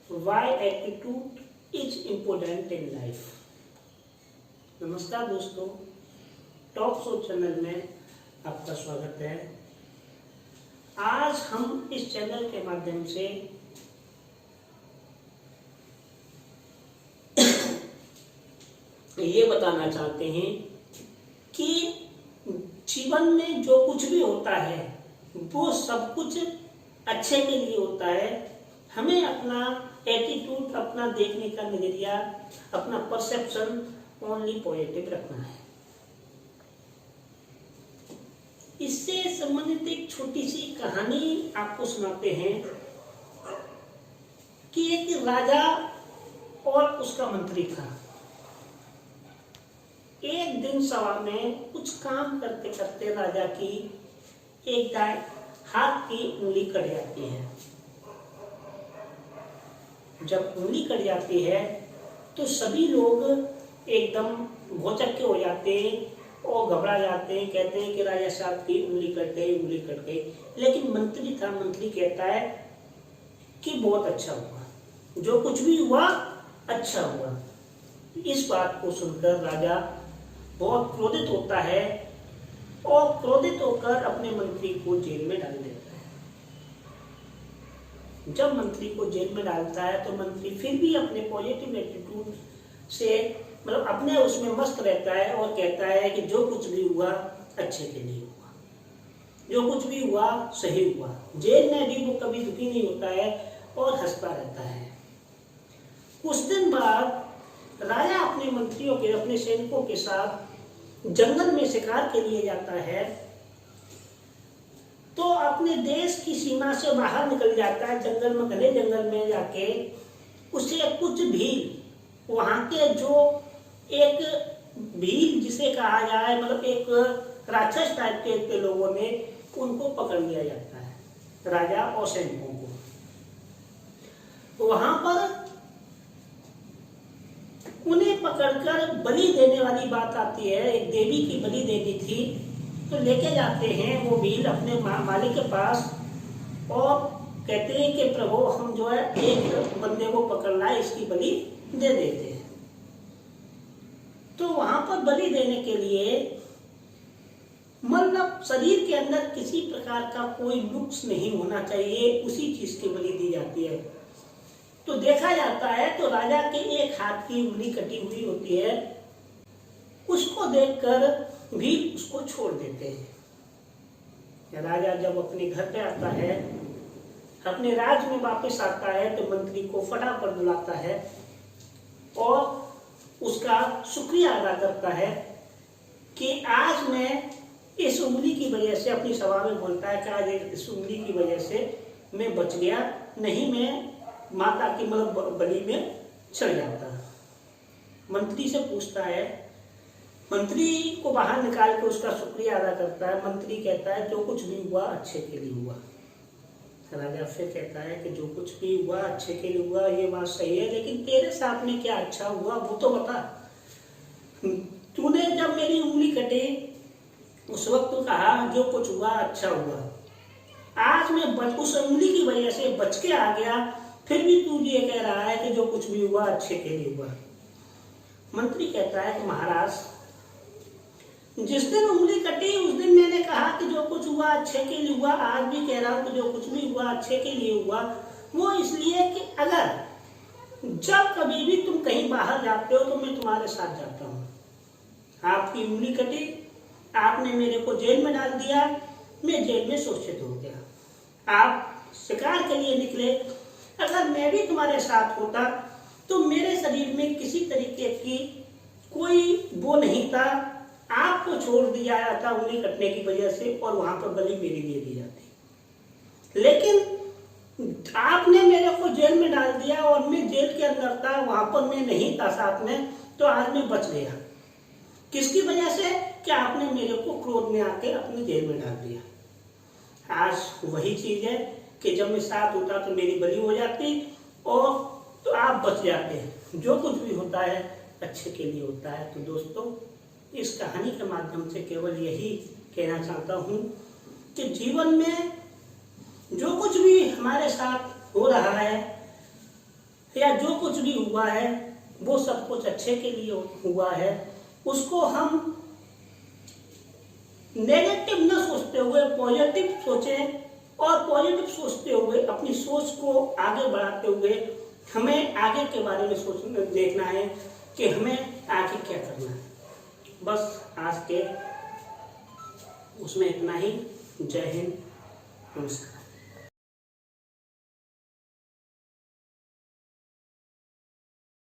Why attitude is important in life। नमस्कार दोस्तों, top show channel में आपका स्वागत है। आज हम इस चैनल के माध्यम से ये बताना चाहते हैं कि जीवन में जो कुछ भी होता है वो सब कुछ अच्छे के लिए होता है। हमें अपना एटीट्यूड, अपना देखने का नजरिया, अपना परसेप्शन ओनली पॉजिटिव रखना है। इससे संबंधित एक छोटी सी कहानी आपको सुनाते हैं कि एक राजा और उसका मंत्री था। एक दिन सभा में कुछ काम करते करते राजा की एक हाथ की उंगली कट जाती है। जब उंगली कट जाती है तो सभी लोग एकदम भौचक्के हो जाते हैं और घबरा जाते हैं, कहते हैं कि राजा साहब की उंगली कट गई, उंगली कट गई। लेकिन मंत्री था, मंत्री कहता है कि बहुत अच्छा हुआ, जो कुछ भी हुआ अच्छा हुआ। इस बात को सुनकर राजा बहुत क्रोधित होता है और क्रोधित होकर अपने मंत्री को जेल में डाल देता है। जब मंत्री को जेल में डालता है तो मंत्री फिर भी अपने पॉजिटिव एटीट्यूड से मतलब अपने उसमें मस्त रहता है और कहता है कि जो कुछ भी हुआ अच्छे के लिए हुआ, जो कुछ भी हुआ सही हुआ। जेल में भी वो कभी दुखी नहीं होता है और हंसता रहता है। कुछ दिन बाद राजा अपने मंत्रियों के, अपने सैनिकों के साथ जंगल में शिकार के लिए जाता है तो अपने देश की सीमा से बाहर निकल जाता है। जंगल में, घने जंगल में जाके उसे कुछ भील, वहां के जो एक भील जिसे कहा जाए, मतलब एक राक्षस टाइप के लोगों ने उनको पकड़ लिया जाता है, राजा और सैनिकों को। वहां पर उन्हें पकड़कर बलि देने वाली बात आती है। एक देवी की बलि देनी थी तो लेके जाते हैं वो भील अपने मालिक के पास और कहते हैं कि प्रभु हम जो है एक बंदे को पकड़ लाए, इसकी बलि दे देते हैं। तो वहां पर बलि देने के लिए मतलब शरीर के अंदर किसी प्रकार का कोई नुक्स नहीं होना चाहिए, उसी चीज की बलि दी जाती है। तो देखा जाता है तो राजा के एक हाथ की उंगली कटी हुई होती है। उसको देखकर भी उसको छोड़ देते हैं। राजा जब अपने घर पे आता है, अपने राज्य में वापस आता है तो मंत्री को फटाफट बुलाता है और उसका शुक्रिया अदा करता है कि आज मैं इस उंगली की वजह से, अपनी सभा में बोलता है कि आज इस उंगली की वजह से मैं बच गया, नहीं मैं माता की मतलब बलि में चढ़ जाता। मंत्री से पूछता है, मंत्री को बाहर निकाल के उसका शुक्रिया अदा करता है। मंत्री कहता है जो कुछ भी हुआ अच्छे के लिए हुआ। राजा फिर कहता है कि जो कुछ भी हुआ अच्छे के लिए हुआ, ये बात सही है, लेकिन तेरे साथ में क्या अच्छा हुआ वो तो बता। तूने जब मेरी उंगली कटी उस वक्त तो कहा जो कुछ हुआ अच्छा हुआ, आज मैं उस उंगली की वजह से बच के आ गया, फिर भी तू ये कह रहा है कि जो कुछ भी हुआ अच्छे के लिए हुआ। मंत्री कहता है कि महाराज जिस दिन उंगली कटी उस दिन मैंने कहा कि जो कुछ हुआ अच्छे के लिए हुआ, आज भी कह रहा हूं कि जो कुछ भी हुआ अच्छे के लिए हुआ। वो इसलिए कि अगर जब कभी भी तुम कहीं बाहर जाते हो तो मैं तुम्हारे साथ जाता हूँ। आपकी उंगली कटी, आपने मेरे को जेल में डाल दिया, मैं जेल में शोषित हो गया। आप शिकार के लिए निकले, अगर मैं भी तुम्हारे साथ होता तो मेरे शरीर में किसी तरीके की कोई वो नहीं था, आपको छोड़ दिया जाता उंगली कटने की वजह से और वहां पर बलि मेरी दे दी जाती। लेकिन आपने मेरे को जेल में डाल दिया और मैं जेल के अंदर था, वहां पर मैं नहीं था साथ में, तो आज मैं बच गया। किसकी वजह से? कि आपने मेरे को क्रोध में आके अपने जेल में डाल दिया। आज वही चीज है कि जब मैं साथ होता तो मेरी बलि हो जाती और तो आप बच जाते। जो कुछ भी होता है अच्छे के लिए होता है। तो दोस्तों, इस कहानी के माध्यम से केवल यही कहना चाहता हूँ कि जीवन में जो कुछ भी हमारे साथ हो रहा है या जो कुछ भी हुआ है वो सब कुछ अच्छे के लिए हुआ है, उसको हम नेगेटिव न सोचते हुए पॉजिटिव सोचें, और पॉजिटिव सोचते हुए अपनी सोच को आगे बढ़ाते हुए हमें आगे के बारे में सोचना, देखना है कि हमें आगे क्या करना है। बस आज के उसमें इतना ही। जय हिंद, नमस्कार।